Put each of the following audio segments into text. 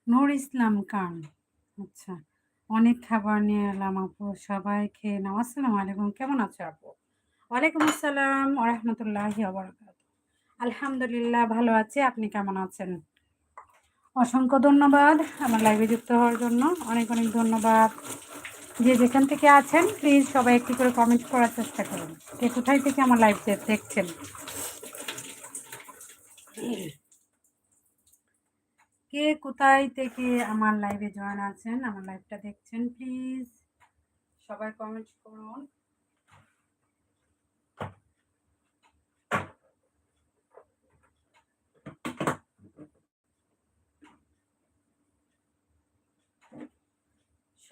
নূর ইসলাম খান। আচ্ছা। অনেক খাবার নিয়ে এলাম আপু। সবাই খেয়ে নাও। আসসালামু আলাইকুম। কেমন আছো আপু? ওয়ালাইকুম আসসালাম ওয়া রাহমাতুল্লাহি ওয়া বারাকাতুহু। আলহামদুলিল্লাহ ভালো আছি। আপনি কেমন আছেন? অসংখ্য ধন্যবাদ আমার লাইভে যুক্ত হওয়ার জন্য। অনেক, অনেক ধন্যবাদ। যে যেখান থেকে আছেন প্লিজ সবাই একটি করে কমেন্ট করার চেষ্টা করুন। কে কোথায় থেকে আমার লাইভ দেখছেন? কে কোথায় থেকে আমার লাইভে জয়েন আছেন, আমার লাইভটা দেখছেন প্লিজ সবাই কমেন্ট করুন।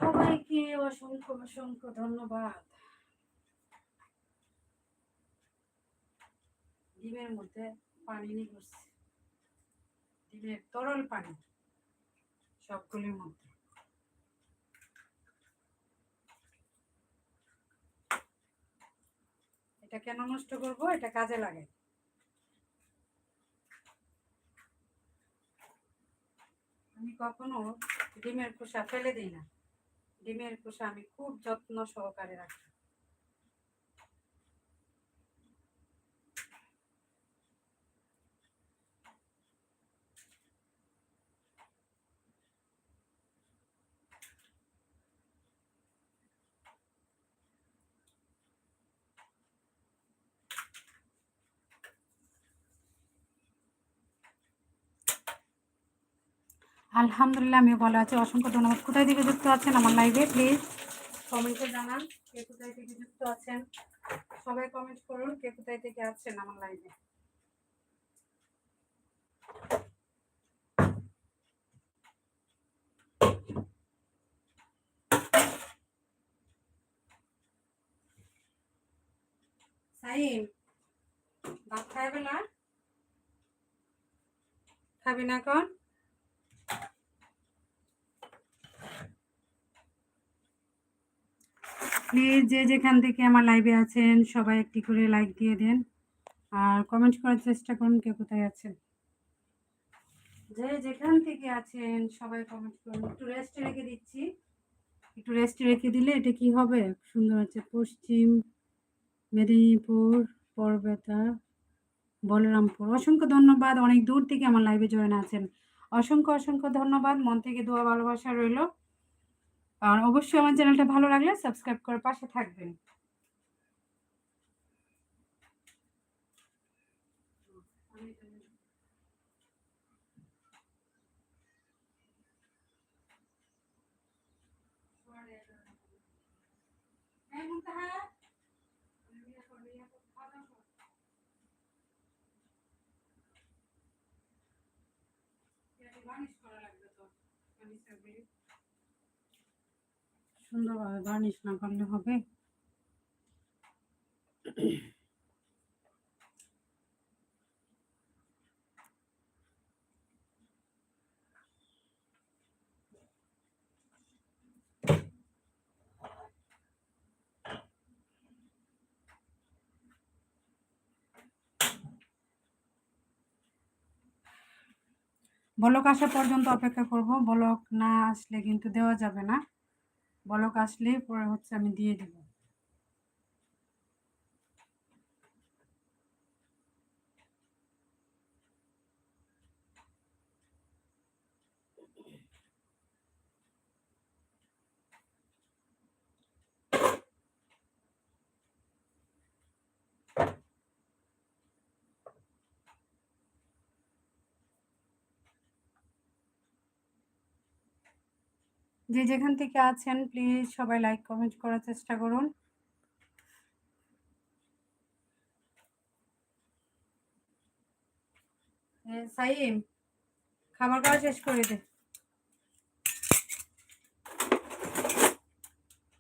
সবাইকে অসংখ্য অসংখ্য ধন্যবাদ। ডিমের মধ্যে পানি নিয়ে করছি, ডিমের তরল পানি সবগুলির মধ্যে। এটা কেন নষ্ট করব? এটা কাজে লাগে। আমি কখনো ডিমের খোসা ফেলে দিই না। ডিমের খোসা আমি খুব যত্ন সহকারে রাখি। আলহামদুলিল্লাহ আমি ভালো আছি। অসংখ্য ধন্যবাদ। কোথায় থেকে যুক্ত আছেন আমার লাইভে প্লিজ কমেন্টে জানান। কে কোথায় থেকে যুক্ত আছেন সবাই কমেন্ট করুন। কে কোথায় থেকে আছেন আমার লাইভে? সাইম, ভাত খাইবে না? খাবি না এখন? প্লিজ যে যেখান থেকে আমার লাইভে আছেন সবাই একটি করে লাইক দিয়ে দেন আর কমেন্ট করার চেষ্টা করুন কে কোথায় আছেন। যে যেখান থেকে আছেন সবাই কমেন্ট করুন। একটু রেস্টে রেখে দিচ্ছি। একটু রেস্টে রেখে দিলে এটা কি হবে? সুন্দর আছে। পশ্চিম মেদিনীপুর, বরপেটা, বলরামপুর। অসংখ্য ধন্যবাদ। অনেক দূর থেকে আমার লাইভে জয়েন আছেন। অসংখ্য অসংখ্য ধন্যবাদ। মন থেকে দোয়া ভালোবাসা রইল। আর অবশ্যই আমার চ্যানেলটা ভালো লাগলে সাবস্ক্রাইব করে পাশে থাকবেন। সুন্দরভাবে গার্নিশ না করলে হবে? বলক আসা পর্যন্ত অপেক্ষা করব। বলক না আসলে কিন্তু দেওয়া যাবে না। বলক আসলে পরে হচ্ছে আমি দিয়ে দেব। যে যেখান থেকে আছেন প্লিজ সবাই লাইক কমেন্ট করার চেষ্টা করুন। সাইম, খাবার খাওয়া শেষ করে দে।